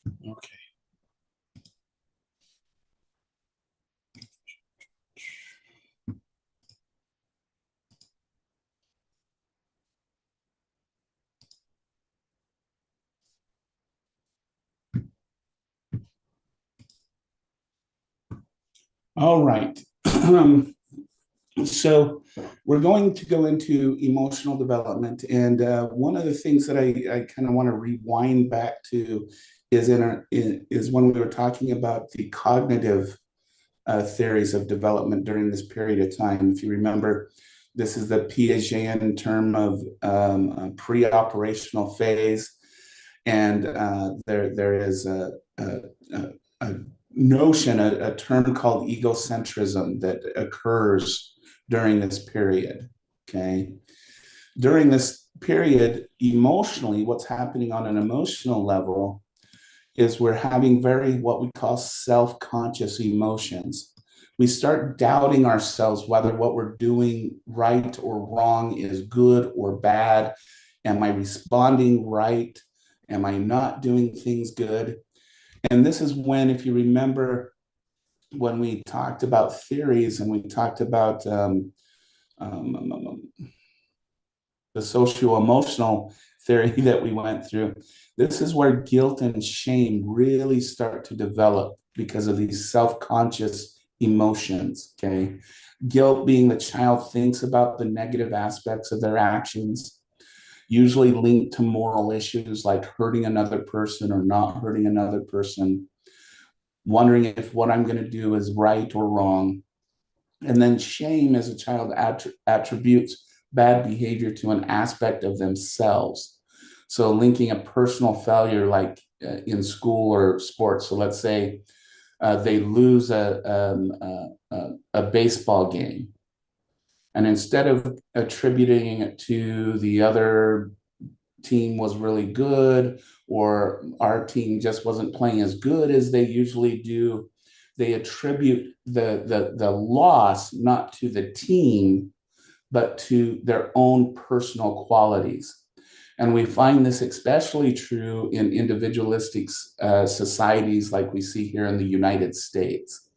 Okay. All right. So we're going to go into emotional development, and one of the things that I kind of want to rewind back to is when we were talking about the cognitive theories of development during this period of time. If you remember, this is the Piagetian term of pre-operational phase, and there is a notion, a term called egocentrism that occurs during this period. Okay, during this period, emotionally, what's happening on an emotional level is we're having very what we call self-conscious emotions. We start doubting ourselves whether what we're doing right or wrong is good or bad. Am I responding right? Am I not doing things good? And this is when, if you remember, when we talked about theories and we talked about um, the socio-emotional theory that we went through, this is where guilt and shame really start to develop because of these self-conscious emotions. Okay, guilt being the child thinks about the negative aspects of their actions, usually linked to moral issues like hurting another person or not hurting another person, wondering if what I'm going to do is right or wrong. And then shame as a child attributes bad behavior to an aspect of themselves. So linking a personal failure like in school or sports. So let's say they lose a baseball game. And instead of attributing it to the other team was really good or our team just wasn't playing as good as they usually do, they attribute the loss not to the team but to their own personal qualities. And we find this especially true in individualistic societies like we see here in the United States.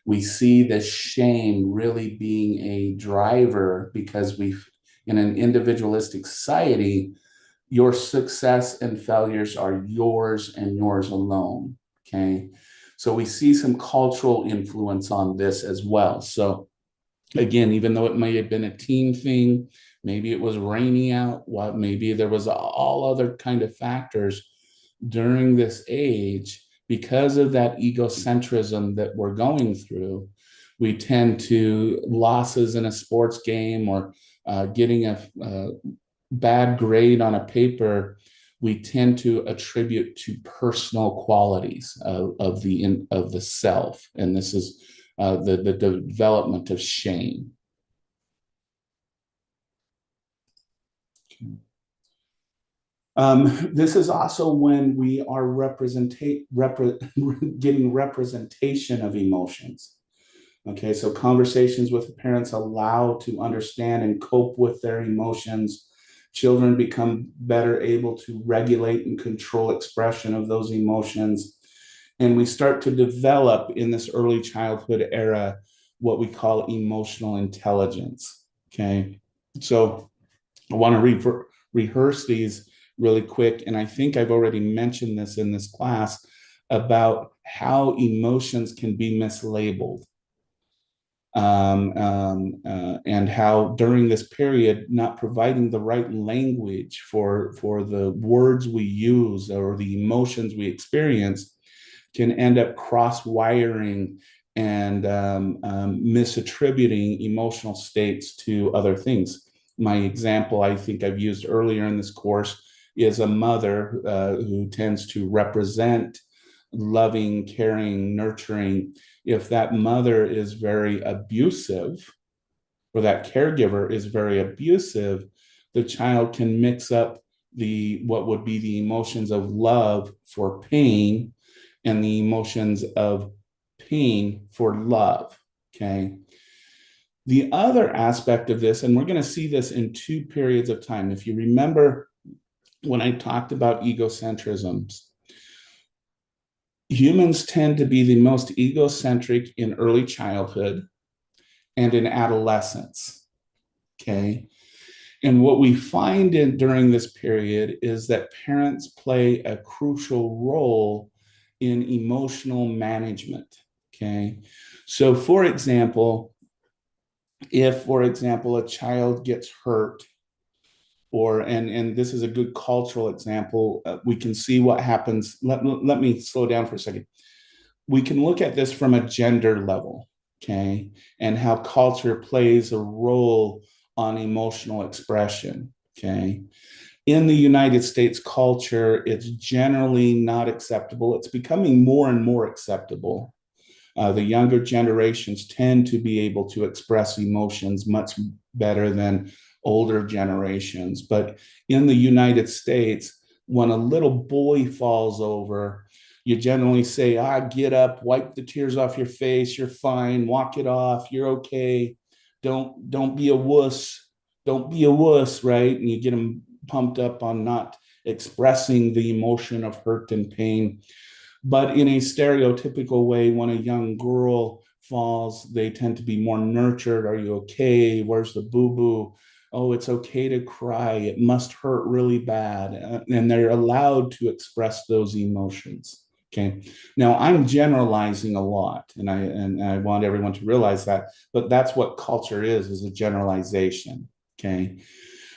We see this shame really being a driver because in an individualistic society, your success and failures are yours and yours alone. Okay. So we see some cultural influence on this as well. So again, even though it may have been a team thing, maybe it was rainy out, what maybe there was all other kind of factors during this age, because of that egocentrism that we're going through, we tend to losses in a sports game or getting a bad grade on a paper, we tend to attribute to personal qualities of the self, and this is the development of shame. This is also when we are getting representation of emotions. Okay, so conversations with parents allow to understand and cope with their emotions. Children become better able to regulate and control expression of those emotions. And we start to develop in this early childhood era what we call emotional intelligence. Okay, so I want to rehearse these really quick. And I think I've already mentioned this in this class about how emotions can be mislabeled, and how during this period, not providing the right language for the words we use or the emotions we experience can end up cross wiring and misattributing emotional states to other things. My example, I think I've used earlier in this course, is a mother who tends to represent loving, caring, nurturing. If that mother is very abusive or that caregiver is very abusive, the child can mix up the what would be the emotions of love for pain and the emotions of pain for love. Okay. The other aspect of this, and we're going to see this in two periods of time. If you remember when I talked about egocentrisms, Humans tend to be the most egocentric in early childhood and in adolescence. Okay. And what we find during this period is that parents play a crucial role in emotional management. Okay. So, for example, if, for example, a child gets hurt, or and this is a good cultural example, we can see what happens. Let me slow down for a second. We can look at this from a gender level, okay, and how culture plays a role on emotional expression, okay. In the United States culture, it's generally not acceptable. It's becoming more and more acceptable. The younger generations tend to be able to express emotions much better than older generations. But in the United States, when a little boy falls over, you generally say, get up, wipe the tears off your face, you're fine, walk it off, you're okay. Don't be a wuss. Don't be a wuss, right? And you get them pumped up on not expressing the emotion of hurt and pain. But in a stereotypical way, when a young girl falls, they tend to be more nurtured. Are you okay? Where's the boo boo? Oh, it's okay to cry. It must hurt really bad. And they're allowed to express those emotions. Okay. Now I'm generalizing a lot, and I want everyone to realize that, but that's what culture is a generalization. Okay.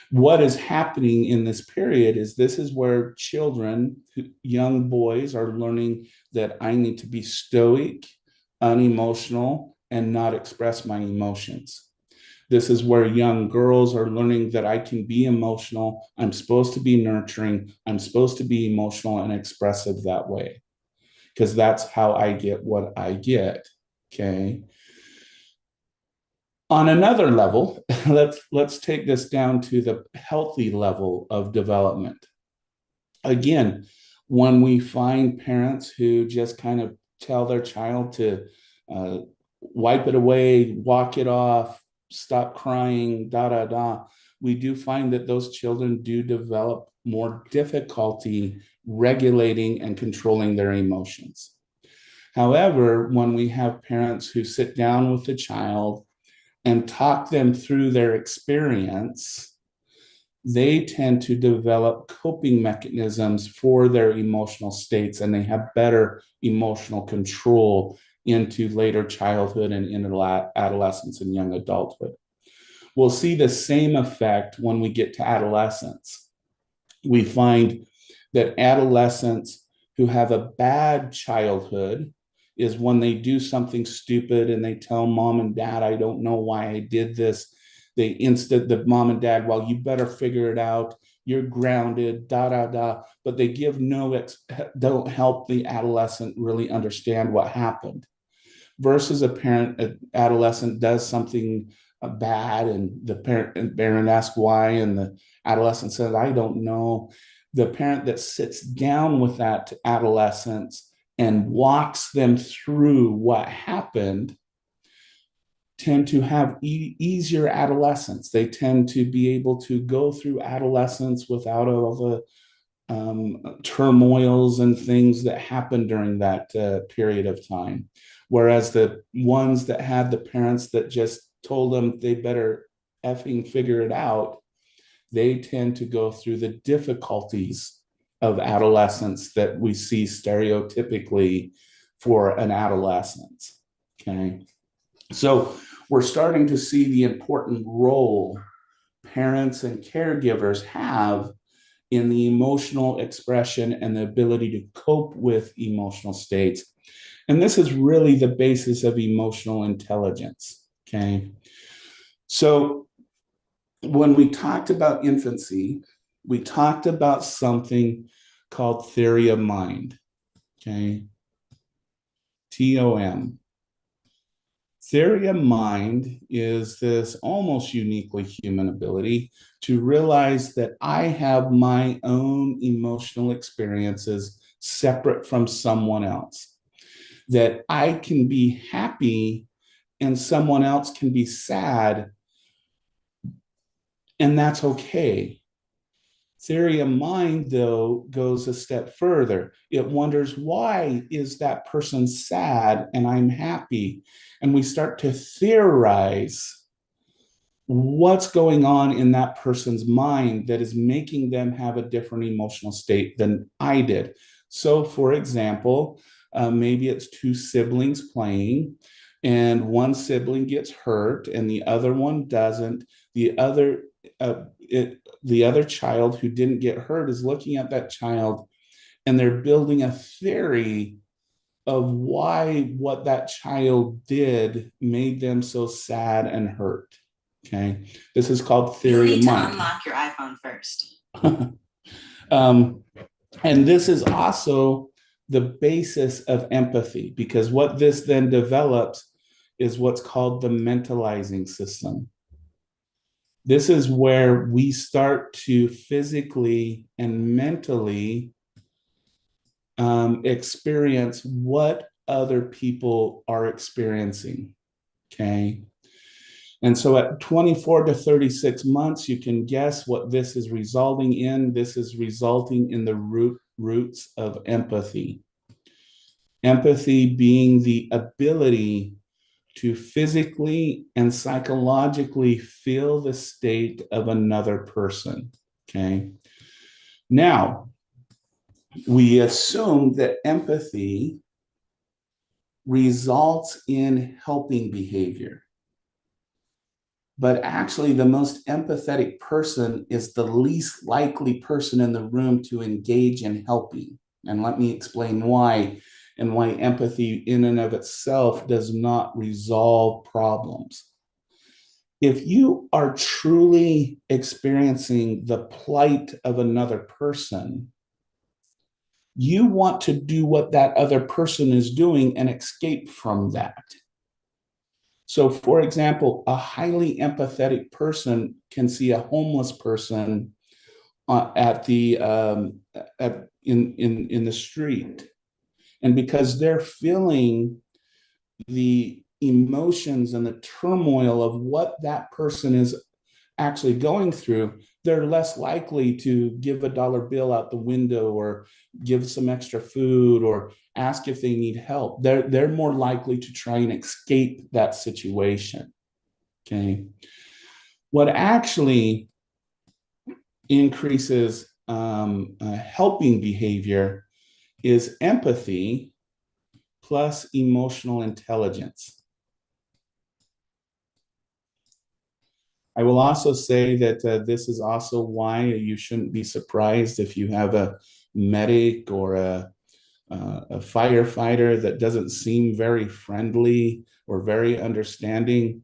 What is happening in this period is this is where children, young boys, are learning that I need to be stoic, unemotional, and not express my emotions. This is where young girls are learning that I can be emotional. I'm supposed to be nurturing. I'm supposed to be emotional and expressive that way, because that's how I get what I get. Okay. On another level, let's take this down to the healthy level of development. Again, when we find parents who just kind of tell their child to uh, wipe it away, walk it off, stop crying, da da da, we do find that those children do develop more difficulty regulating and controlling their emotions. However, when we have parents who sit down with the child and talk them through their experience, they tend to develop coping mechanisms for their emotional states, and they have better emotional control into later childhood and into adolescence and young adulthood. We'll see the same effect when we get to adolescence. We find that adolescents who have a bad childhood is when they do something stupid and they tell mom and dad, I don't know why I did this. The mom and dad, well, you better figure it out. You're grounded, da da da. But they give don't help the adolescent really understand what happened. Versus an adolescent does something bad, and the parent asks why, and the adolescent says, I don't know. The parent that sits down with that adolescent and walks them through what happened tend to have easier adolescence. They tend to be able to go through adolescence without all the turmoils and things that happen during that period of time. Whereas the ones that had the parents that just told them they better effing figure it out, they tend to go through the difficulties of adolescence that we see stereotypically for an adolescent. Okay. So we're starting to see the important role parents and caregivers have in the emotional expression and the ability to cope with emotional states. And this is really the basis of emotional intelligence. Okay. So when we talked about infancy, we talked about something called theory of mind. Okay. TOM. Theory of mind is this almost uniquely human ability to realize that I have my own emotional experiences separate from someone else, that I can be happy and someone else can be sad, and that's okay. Theory of mind, though, goes a step further. It wonders, why is that person sad and I'm happy? And we start to theorize what's going on in that person's mind that is making them have a different emotional state than I did. So, for example, maybe it's two siblings playing, and one sibling gets hurt and the other one doesn't. The other child who didn't get hurt is looking at that child, and they're building a theory of why what that child did made them so sad and hurt. Okay, this is called theory of mind. Unlock your iPhone first. um, and this is also the basis of empathy, because what this then develops is what's called the mentalizing system. This is where we start to physically and mentally experience what other people are experiencing. Okay. And so at 24 to 36 months, you can guess what this is resulting in. This is resulting in the roots of empathy. Empathy being the ability to physically and psychologically feel the state of another person. Okay. Now, we assume that empathy results in helping behavior. But actually, the most empathetic person is the least likely person in the room to engage in helping. And let me explain why, and why empathy in and of itself does not resolve problems. If you are truly experiencing the plight of another person, you want to do what that other person is doing and escape from that. So, for example, a highly empathetic person can see a homeless person at the in the street, and because they're feeling the emotions and the turmoil of what that person is actually going through, they're less likely to give a dollar bill out the window or give some extra food or ask if they need help. They're more likely to try and escape that situation. Okay. What actually increases helping behavior is empathy plus emotional intelligence. I will also say that this is also why you shouldn't be surprised if you have a medic or a firefighter that doesn't seem very friendly or very understanding.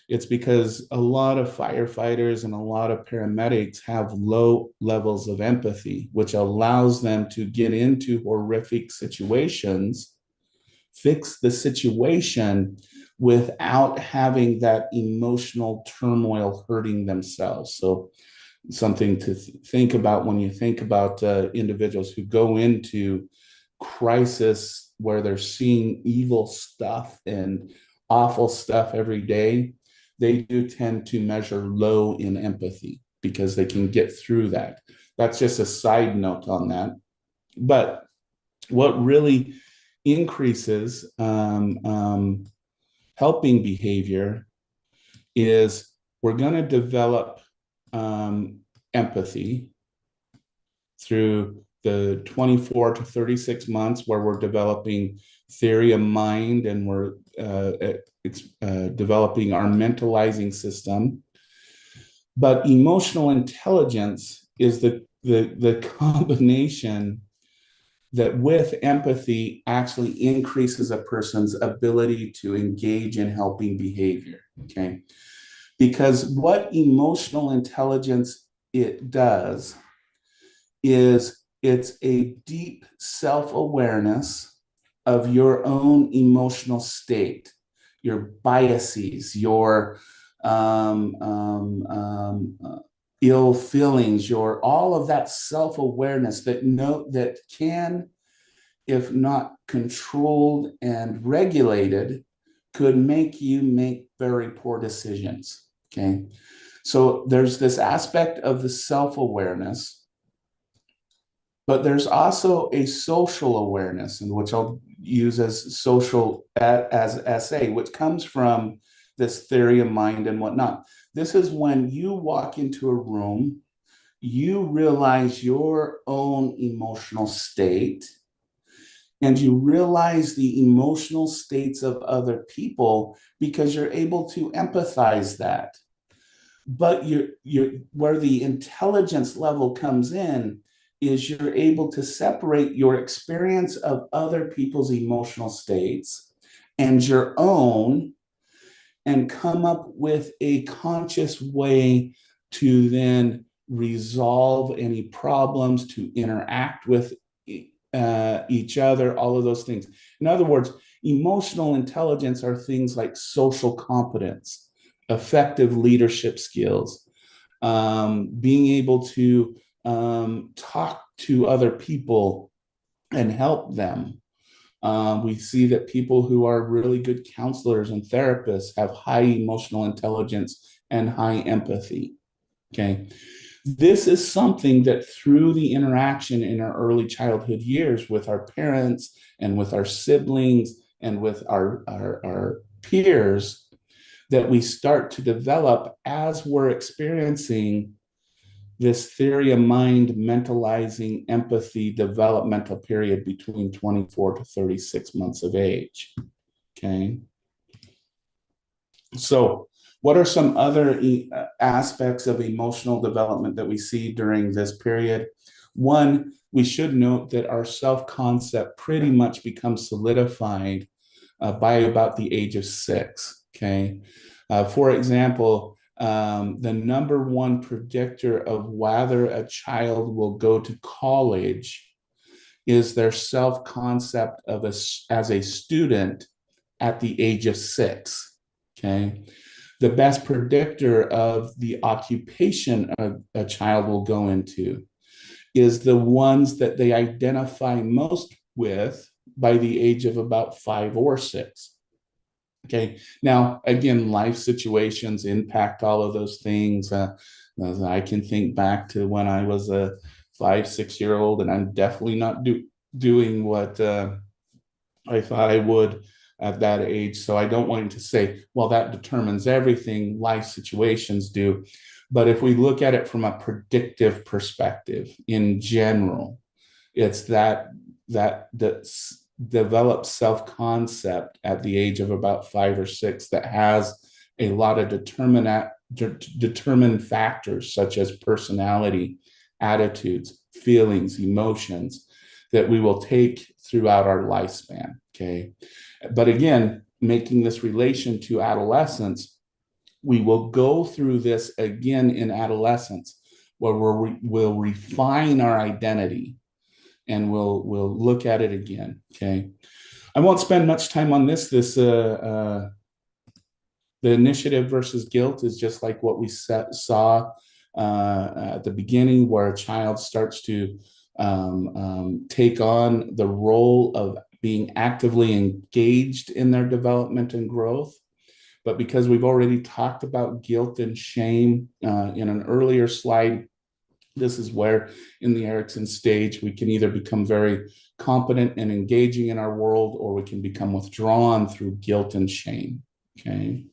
It's because a lot of firefighters and a lot of paramedics have low levels of empathy, which allows them to get into horrific situations, fix the situation without having that emotional turmoil hurting themselves. So something to think about when you think about individuals who go into crisis where they're seeing evil stuff and awful stuff every day. They do tend to measure low in empathy because they can get through that. That's just a side note on that. But what really increases helping behavior is we're going to develop empathy through the 24 to 36 months where we're developing theory of mind and we're developing our mentalizing system. But emotional intelligence is the combination that with empathy actually increases a person's ability to engage in helping behavior. Okay. Because what emotional intelligence it does is it's a deep self-awareness of your own emotional state, your biases, your ill feelings, your all of that self-awareness that can, if not controlled and regulated, could make you make very poor decisions. Okay. So there's this aspect of the self-awareness. But there's also a social awareness, and which I'll use as social as SA, which comes from this theory of mind and whatnot. This is when you walk into a room, you realize your own emotional state, and you realize the emotional states of other people because you're able to empathize that. But you're where the intelligence level comes in is you're able to separate your experience of other people's emotional states and your own, and come up with a conscious way to then resolve any problems, to interact with each other, all of those things. In other words, emotional intelligence are things like social competence, effective leadership skills, being able to talk to other people and help them. We see that people who are really good counselors and therapists have high emotional intelligence and high empathy. Okay. This is something that through the interaction in our early childhood years with our parents and with our siblings and with our peers, that we start to develop as we're experiencing this theory of mind, mentalizing, empathy, developmental period between 24 to 36 months of age. Okay. So, what are some other aspects of emotional development that we see during this period? One, we should note that our self concept pretty much becomes solidified by about the age of 6. Okay. For example, the number one predictor of whether a child will go to college is their self concept of as a student at the age of 6. Okay. The best predictor of the occupation a child will go into is the ones that they identify most with by the age of about 5 or 6. Okay. Now, again, life situations impact all of those things. I can think back to when I was a 5, 6 year old, and I'm definitely not doing what I thought I would at that age. So I don't want to say, well, that determines everything. Life situations do. But if we look at it from a predictive perspective in general, it's that develops self-concept at the age of about 5 or 6 that has a lot of determined factors such as personality, attitudes, feelings, emotions that we will take throughout our lifespan. Okay. But again, making this relation to adolescence, we will go through this again in adolescence where we'll refine our identity and we'll look at it again. Okay. I won't spend much time on the initiative versus guilt is just like what we saw at the beginning, where a child starts to take on the role of being actively engaged in their development and growth. But because we've already talked about guilt and shame in an earlier slide, this is where in the Erickson stage, we can either become very competent and engaging in our world, or we can become withdrawn through guilt and shame. Okay.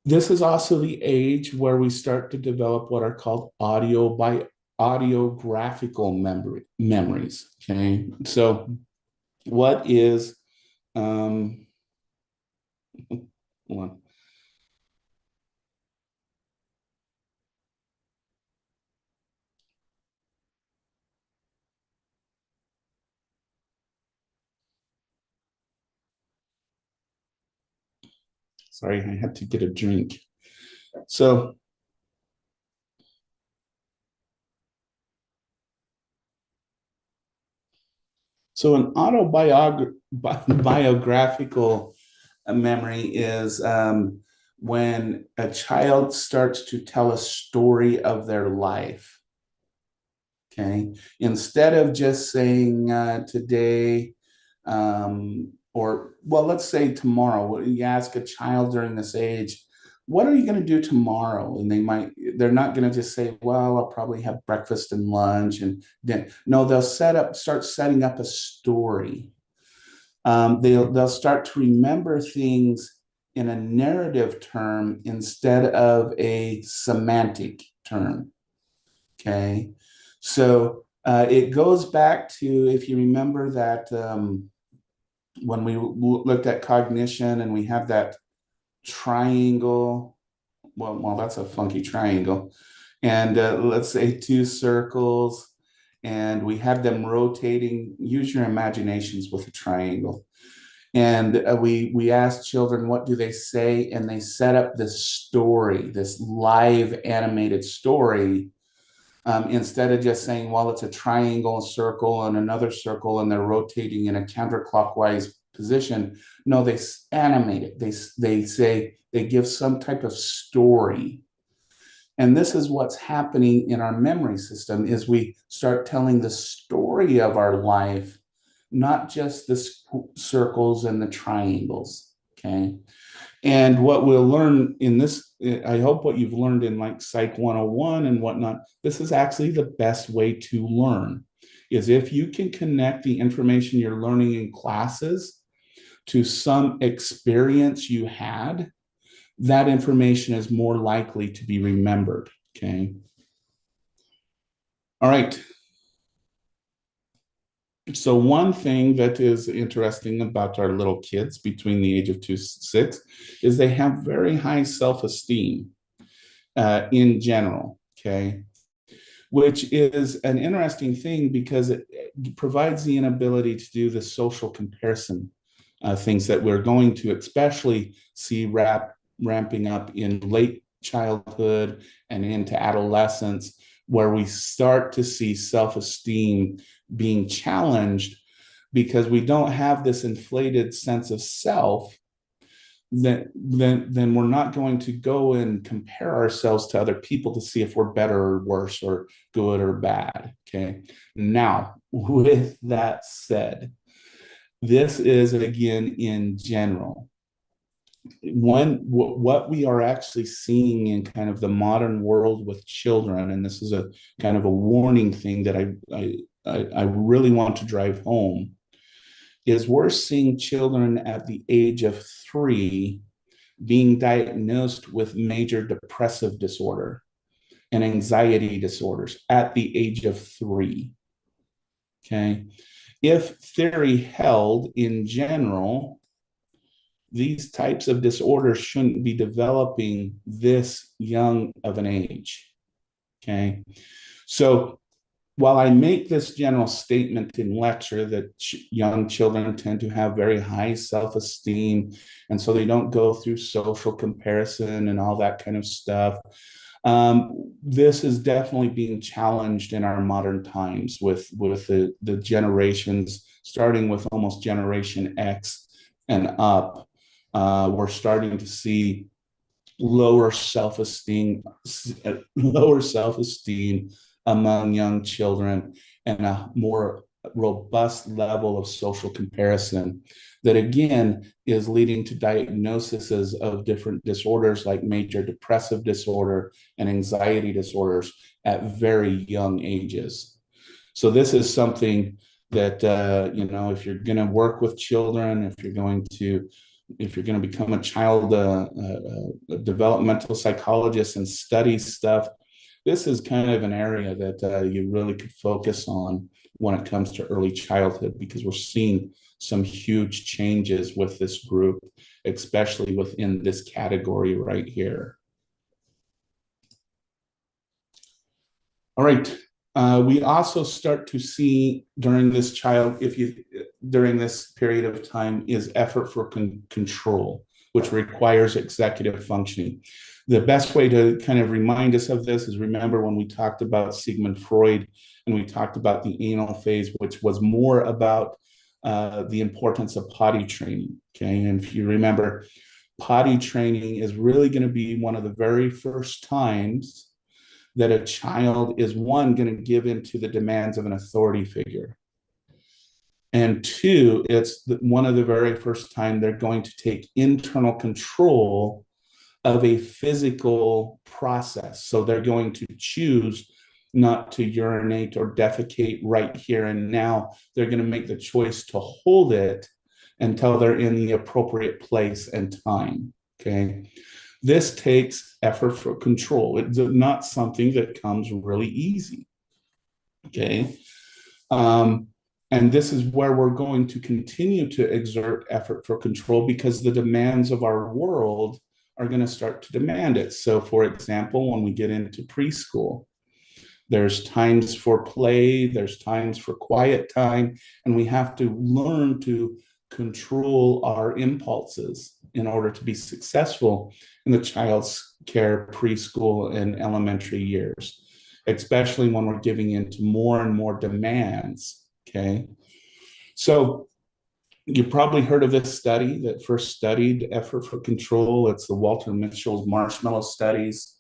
This is also the age where we start to develop what are called audiographical memories. Okay. So what is, one, sorry, I had to get a drink. So an autobiographical memory is when a child starts to tell a story of their life. Okay. Instead of just saying today, or well, let's say tomorrow, you ask a child during this age, what are you going to do tomorrow? And they're not going to just say, well, I'll probably have breakfast and lunch and then, no, they'll start setting up a story. They'll start to remember things in a narrative term instead of a semantic term. Okay. So it goes back to, if you remember that when we looked at cognition and we have that triangle, well, that's a funky triangle. And let's say two circles, and we have them rotating. Use your imaginations with a triangle. And we asked children, what do they say? And they set up this story, this live animated story, instead of just saying, well, it's a triangle, a circle, and another circle, and they're rotating in a counterclockwise position. No, they animate it. They say, they give some type of story. And this is what's happening in our memory system is we start telling the story of our life, not just the circles and the triangles. Okay. And what we'll learn in this, I hope what you've learned in like Psych 101 and whatnot, this is actually the best way to learn, is if you can connect the information you're learning in classes to some experience you had, that information is more likely to be remembered. Okay. All right. So one thing that is interesting about our little kids between the age of 2 to 6 is they have very high self-esteem in general, okay? Which is an interesting thing because it provides the inability to do the social comparison things that we're going to especially see ramping up in late childhood and into adolescence, where we start to see self-esteem being challenged because we don't have this inflated sense of self. Then we're not going to go and compare ourselves to other people to see if we're better or worse or good or bad. Okay. Now, with that said, this is again in general. What we are actually seeing in kind of the modern world with children, and this is a kind of a warning thing that I really want to drive home, is we're seeing children at the age of 3 being diagnosed with major depressive disorder and anxiety disorders at the age of 3. Okay. If theory held in general, these types of disorders shouldn't be developing this young of an age. Okay. So while I make this general statement in lecture that young children tend to have very high self-esteem, and so they don't go through social comparison and all that kind of stuff, this is definitely being challenged in our modern times with the generations, starting with almost Generation X and up. We're starting to see lower self-esteem, lower self-esteem among young children, and a more robust level of social comparison that again is leading to diagnoses of different disorders like major depressive disorder and anxiety disorders at very young ages. So this is something that if you're going to work with children, if you're going to become a child developmental psychologist and study stuff, this is kind of an area that you really could focus on when it comes to early childhood, because we're seeing some huge changes with this group, especially within this category right here. All right. We also start to see during this during this period of time is effort for control, which requires executive functioning. The best way to kind of remind us of this is remember when we talked about Sigmund Freud and we talked about the anal phase, which was more about the importance of potty training. Okay. And if you remember, potty training is really going to be one of the very first times that a child is, one, going to give in to the demands of an authority figure. And two, it's one of the very first time they're going to take internal control of a physical process. So they're going to choose not to urinate or defecate right here and now. They're going to make the choice to hold it until they're in the appropriate place and time. Okay. This takes effort for control. It's not something that comes really easy. Okay. Um, and this is where we're going to continue to exert effort for control because the demands of our world are going to start to demand it. So, for example, when we get into preschool, there's times for play, there's times for quiet time, and we have to learn to control our impulses in order to be successful in the child's care, preschool, and elementary years, especially when we're giving into more and more demands. Okay. So you probably heard of this study that first studied effort for control. It's the Walter Mitchell's marshmallow studies.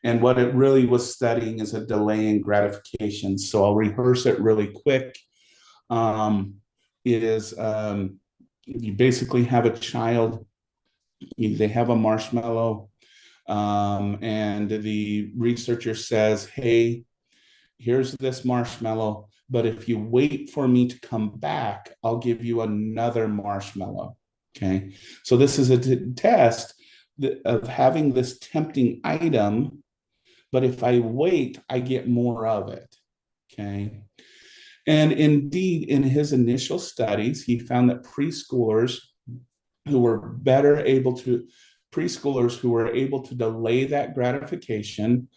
And what it really was studying is a delay in gratification. So I'll rehearse it really quick. It is you basically have a child, they have a marshmallow, and the researcher says, hey, here's this marshmallow, but if you wait for me to come back, I'll give you another marshmallow. Okay. So this is a test of having this tempting item, but if I wait, I get more of it. Okay. And indeed, in his initial studies, he found that who were better able to, preschoolers who were able to delay that gratification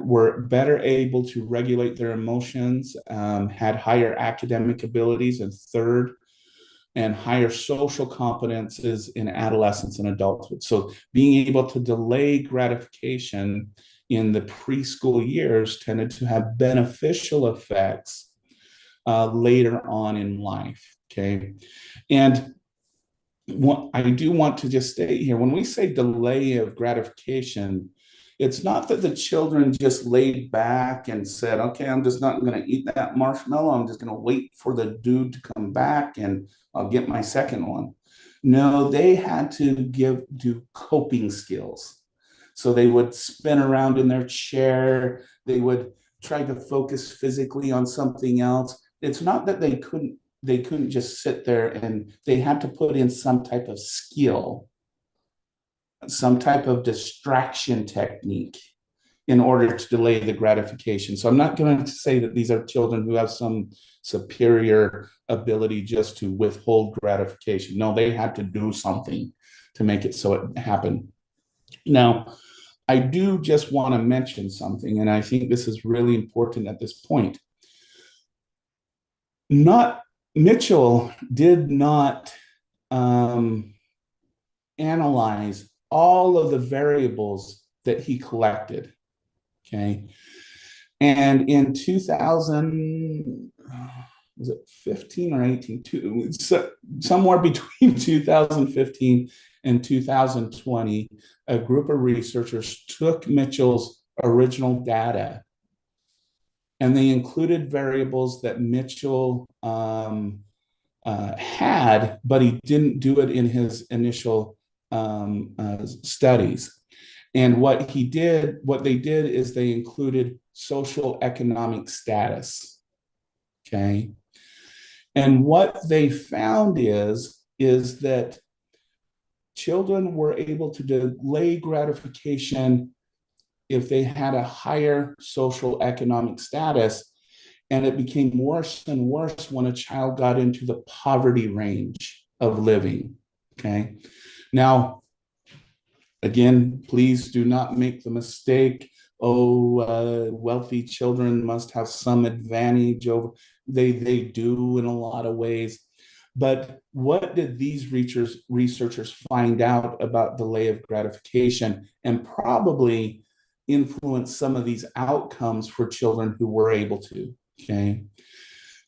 were better able to regulate their emotions, had higher academic abilities, and third, and higher social competences in adolescence and adulthood. So being able to delay gratification in the preschool years tended to have beneficial effects later on in life. Okay. And what I do want to just state here, when we say delay of gratification, it's not that the children just laid back and said, okay, I'm just not going to eat that marshmallow. I'm just going to wait for the dude to come back and I'll get my second one. No, they had to do coping skills. So they would spin around in their chair. They would try to focus physically on something else. It's not that they couldn't just sit there, and they had to put in some type of skill, some type of distraction technique in order to delay the gratification. So I'm not going to say that these are children who have some superior ability just to withhold gratification. No, they had to do something to make it so it happened. Now, I do just want to mention something, and I think this is really important at this point. Mitchell did not analyze all of the variables that he collected. Okay. And in 2000, was it 15 or 18? Somewhere between 2015 and 2020, a group of researchers took Mitchell's original data and they included variables that Mitchell had, but he didn't do it in his initial studies. And what they did is they included social economic status. Okay. And what they found is that children were able to delay gratification if they had a higher social economic status. And it became worse and worse when a child got into the poverty range of living. Okay. Now, again, please do not make the mistake. Wealthy children must have some advantage over. They do in a lot of ways. But what did these researchers find out about delay of gratification and probably influence some of these outcomes for children who were able to? Okay.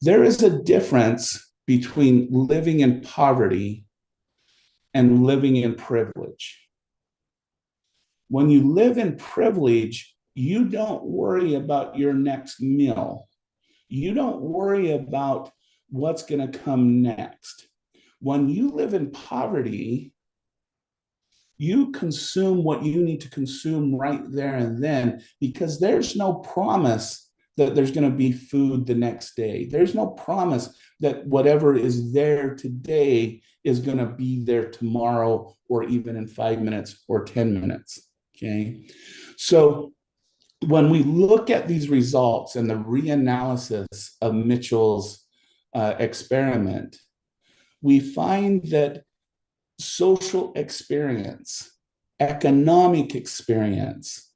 There is a difference between living in poverty and living in privilege. When you live in privilege, you don't worry about your next meal. You don't worry about what's going to come next. When you live in poverty, You consume what you need to consume right there and then, because there's no promise that there's going to be food the next day. There's no promise that whatever is there today is going to be there tomorrow or even in 5 minutes or 10 minutes. Okay. So when we look at these results and the reanalysis of Mitchell's experiment, we find that social experience, economic experience,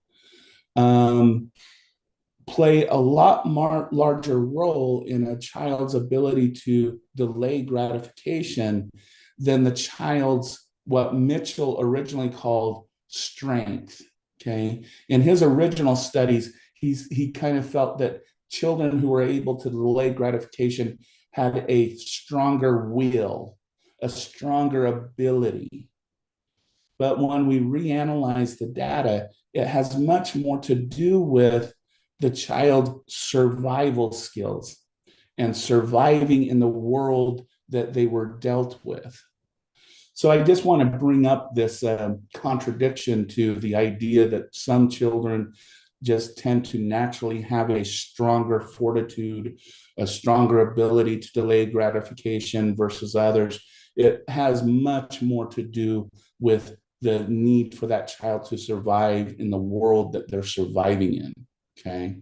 um, play a lot more larger role in a child's ability to delay gratification than the child's what Mitchell originally called strength. Okay, in his original studies, he kind of felt that children who were able to delay gratification had a stronger will, a stronger ability. But when we reanalyze the data, it has much more to do with the child survival skills and surviving in the world that they were dealt with. So I just want to bring up this contradiction to the idea that some children just tend to naturally have a stronger fortitude, a stronger ability to delay gratification versus others. It has much more to do with the need for that child to survive in the world that they're surviving in. Okay.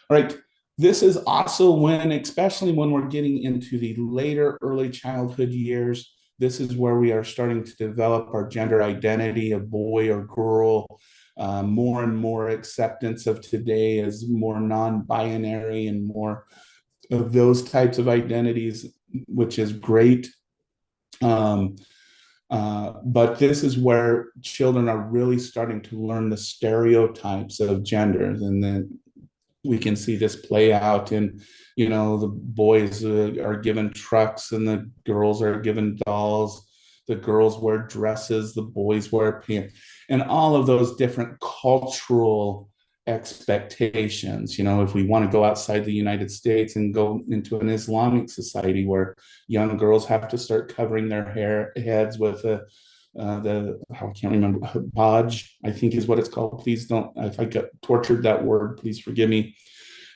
All right. This is also when, especially when we're getting into the later early childhood years, this is where we are starting to develop our gender identity of boy or girl. More and more acceptance of today as more non-binary and more of those types of identities, which is great. But this is where children are really starting to learn the stereotypes of genders, and then we can see this play out in, the boys are given trucks and the girls are given dolls. The girls wear dresses, the boys wear pants, and all of those different cultural expectations. If we want to go outside the United States and go into an Islamic society where young girls have to start covering their heads with I can't remember, Baj, I think is what it's called. Please don't, if I get tortured that word, please forgive me.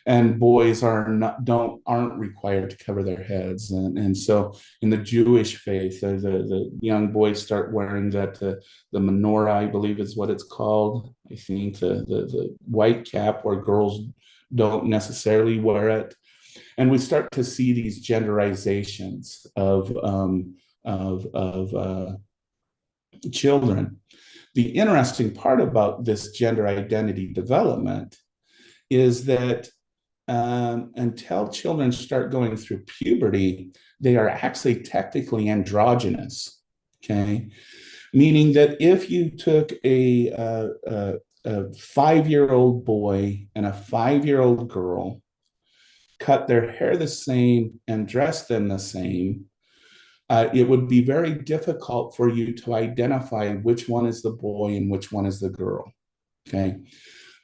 And boys aren't required to cover their heads, and so in the Jewish faith, the young boys start wearing the menorah, I believe is what it's called. I think the white cap, where girls don't necessarily wear it, and we start to see these genderizations of children. The interesting part about this gender identity development is that until children start going through puberty, they are actually technically androgynous. Okay, meaning that if you took a 5-year-old boy and a 5-year-old girl, cut their hair the same and dressed them the same, it would be very difficult for you to identify which one is the boy and which one is the girl. Okay,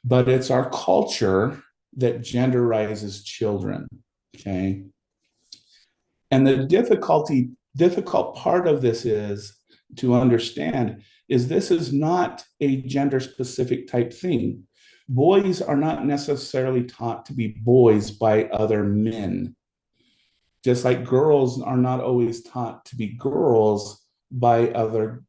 but it's our culture that genderizes children. Okay, and the difficult part of this is to understand is this is not a gender specific type thing. Boys are not necessarily taught to be boys by other men, just like girls are not always taught to be girls by other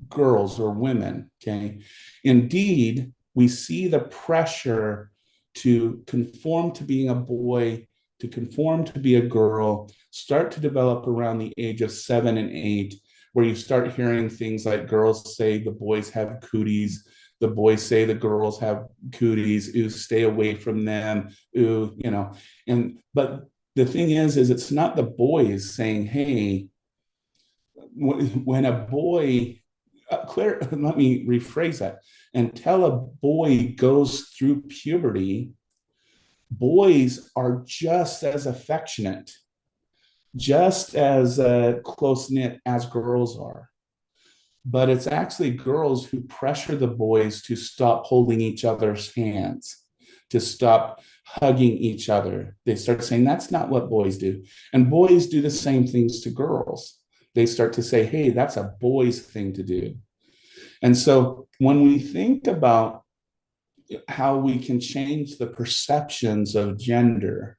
girls or women. Okay, indeed, we see the pressure to conform to being a boy, to conform to be a girl, start to develop around the age of 7 and 8, where you start hearing things like girls say the boys have cooties, the boys say the girls have cooties, ooh, stay away from them, ooh, but the thing is it's not the boys saying, hey, when a boy, let me rephrase that. Until a boy goes through puberty, boys are just as affectionate, just as close knit as girls are. But it's actually girls who pressure the boys to stop holding each other's hands, to stop hugging each other. They start saying that's not what boys do. And boys do the same things to girls. they start to say, hey, that's a boy's thing to do. And so when we think about how we can change the perceptions of gender,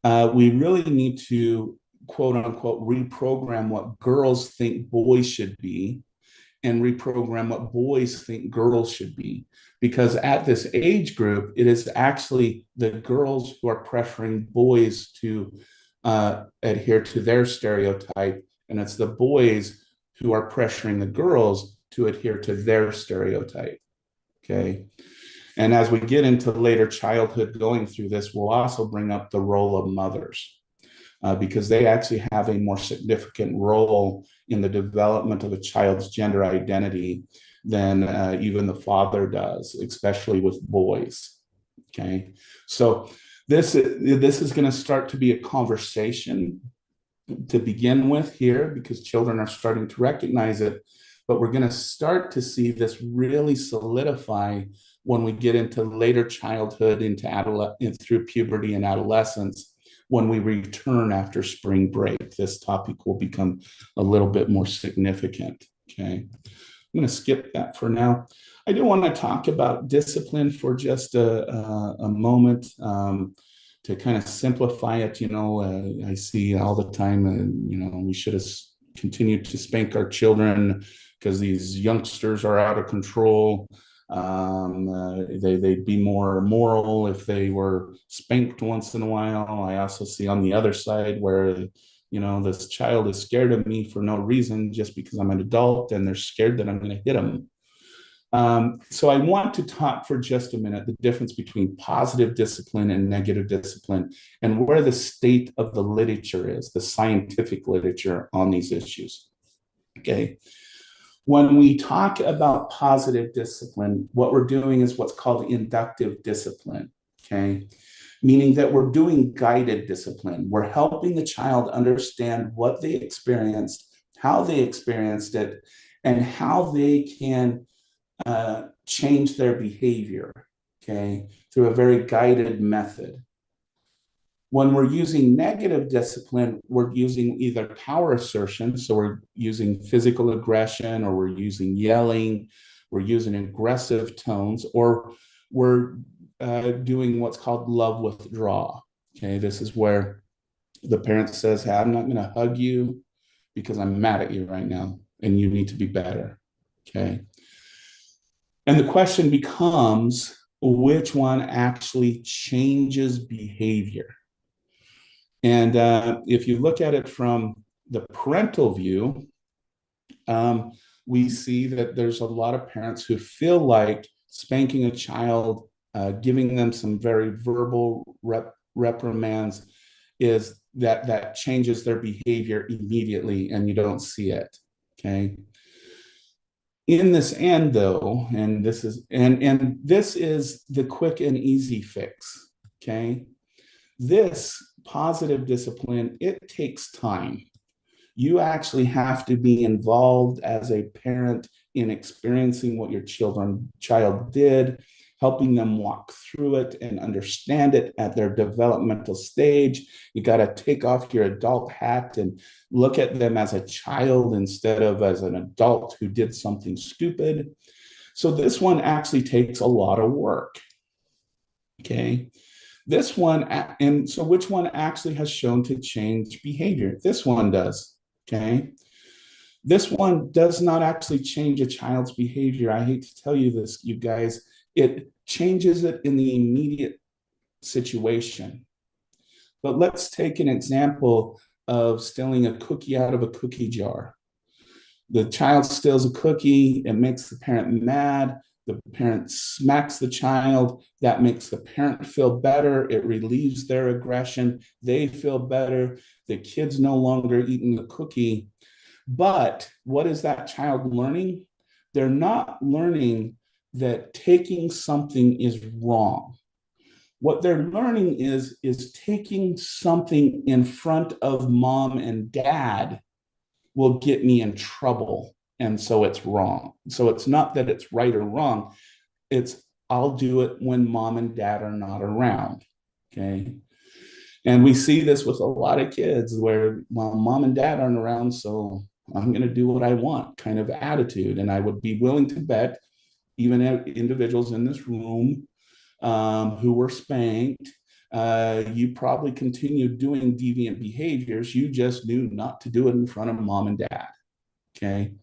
we really need to, quote unquote, reprogram what girls think boys should be and reprogram what boys think girls should be. Because at this age group, it is actually the girls who are pressuring boys to adhere to their stereotype, and it's the boys who are pressuring the girls to adhere to their stereotype. Okay. And as we get into later childhood going through this, we'll also bring up the role of mothers, because they actually have a more significant role in the development of a child's gender identity than even the father does, especially with boys. Okay. So this is going to start to be a conversation to begin with here, because children are starting to recognize it. But we're going to start to see this really solidify when we get into later childhood, into through puberty and adolescence. When we return after spring break, this topic will become a little bit more significant. Okay. I'm going to skip that for now. I do want to talk about discipline for just a moment, to kind of simplify it. I see all the time, we should have continued to spank our children because these youngsters are out of control. They'd be more moral if they were spanked once in a while. I also see on the other side where, this child is scared of me for no reason, just because I'm an adult, and they're scared that I'm going to hit them. So I want to talk for just a minute the difference between positive discipline and negative discipline, and where the state of the literature is, the scientific literature on these issues. Okay. When we talk about positive discipline, what we're doing is what's called inductive discipline. Okay. Meaning that we're doing guided discipline. We're helping the child understand what they experienced, how they experienced it, and how they can change their behavior, okay, through a very guided method. When we're using negative discipline, we're using either power assertion, so we're using physical aggression, or we're using yelling, we're using aggressive tones, or we're doing what's called love withdrawal. Okay, this is where the parent says, hey, I'm not going to hug you because I'm mad at you right now, and you need to be better. Okay. And the question becomes, which one actually changes behavior? And if you look at it from the parental view, we see that there's a lot of parents who feel like spanking a child, giving them some very verbal reprimands, is that changes their behavior immediately, and you don't see it. Okay. In this end, though, and this is the quick and easy fix. Okay. This positive discipline, it takes time. You actually have to be involved as a parent in experiencing what your child did, helping them walk through it and understand it at their developmental stage. You got to take off your adult hat and look at them as a child instead of as an adult who did something stupid. So this one actually takes a lot of work. Okay. This one, and so which one actually has shown to change behavior? This one does. Okay. This one does not actually change a child's behavior. I hate to tell you this, you guys. It changes it in the immediate situation. But let's take an example of stealing a cookie out of a cookie jar. The child steals a cookie, it makes the parent mad. The parent smacks the child. That makes the parent feel better. It relieves their aggression. They feel better. The kid's no longer eating the cookie. But what is that child learning? They're not learning that taking something is wrong. What they're learning is taking something in front of mom and dad will get me in trouble. And so it's wrong. So it's not that it's right or wrong. It's I'll do it when mom and dad are not around. Okay. And we see this with a lot of kids where, well, mom and dad aren't around, so I'm going to do what I want kind of attitude. And I would be willing to bet even individuals in this room who were spanked, you probably continued doing deviant behaviors. You just knew not to do it in front of mom and dad. Okay.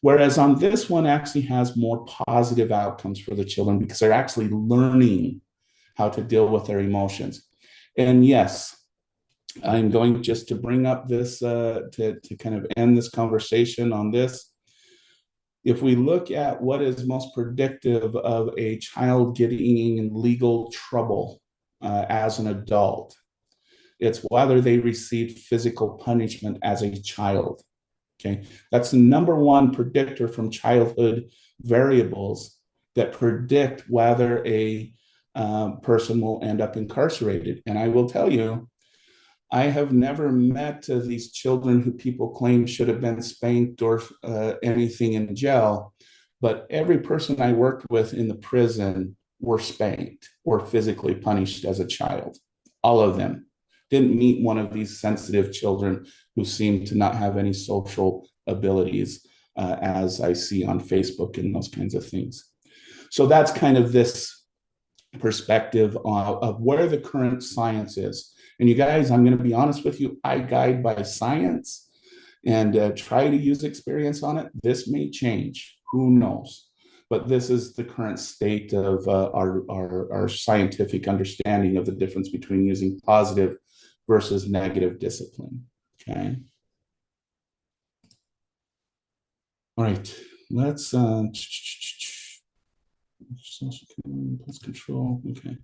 Whereas on this one actually has more positive outcomes for the children because they're actually learning how to deal with their emotions. And yes, I'm going just to bring up this to kind of end this conversation on this. If we look at what is most predictive of a child getting in legal trouble as an adult, it's whether they received physical punishment as a child. Okay, that's the number one predictor from childhood variables that predict whether a person will end up incarcerated. And I will tell you, I have never met these children who people claim should have been spanked or anything in jail, but every person I worked with in the prison were spanked or physically punished as a child. All of them. Didn't meet one of these sensitive children who seem to not have any social abilities, as I see on Facebook and those kinds of things. So that's kind of this perspective of where the current science is. And you guys, I'm going to be honest with you, I guide by science and try to use experience on it. This may change, who knows? But this is the current state of our scientific understanding of the difference between using positive versus negative discipline. Okay. All right. Let's control. Okay.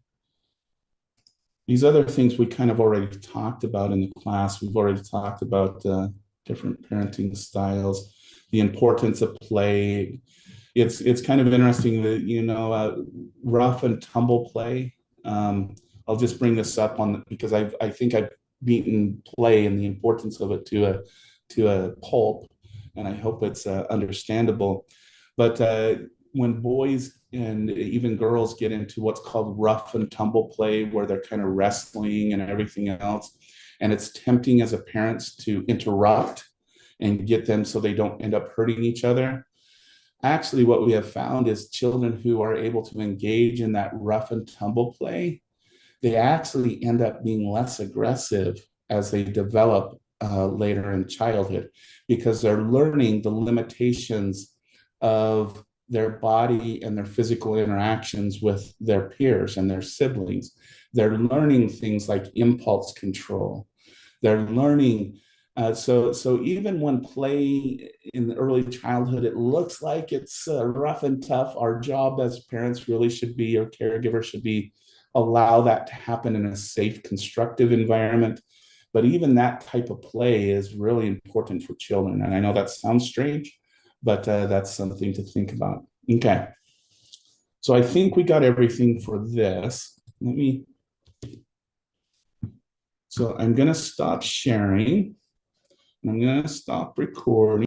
These other things we kind of already talked about in the class. We've already talked about different parenting styles, the importance of play. It's kind of interesting that rough and tumble play. I'll just bring this up because I think I've beaten play and the importance of it to a pulp, and I hope it's understandable. But when boys and even girls get into what's called rough and tumble play, where they're kind of wrestling and everything else, and it's tempting as a parents to interrupt and get them so they don't end up hurting each other. Actually, what we have found is children who are able to engage in that rough and tumble play, they actually end up being less aggressive as they develop later in childhood because they're learning the limitations of their body and their physical interactions with their peers and their siblings. They're learning things like impulse control. They're learning. So even when play in the early childhood, it looks like it's rough and tough. Our job as parents really should be, or caregivers should be, allow that to happen in a safe, constructive environment. But even that type of play is really important for children. And I know that sounds strange, but that's something to think about. Okay. So I think we got everything for this. So I'm going to stop sharing. I'm going to stop recording.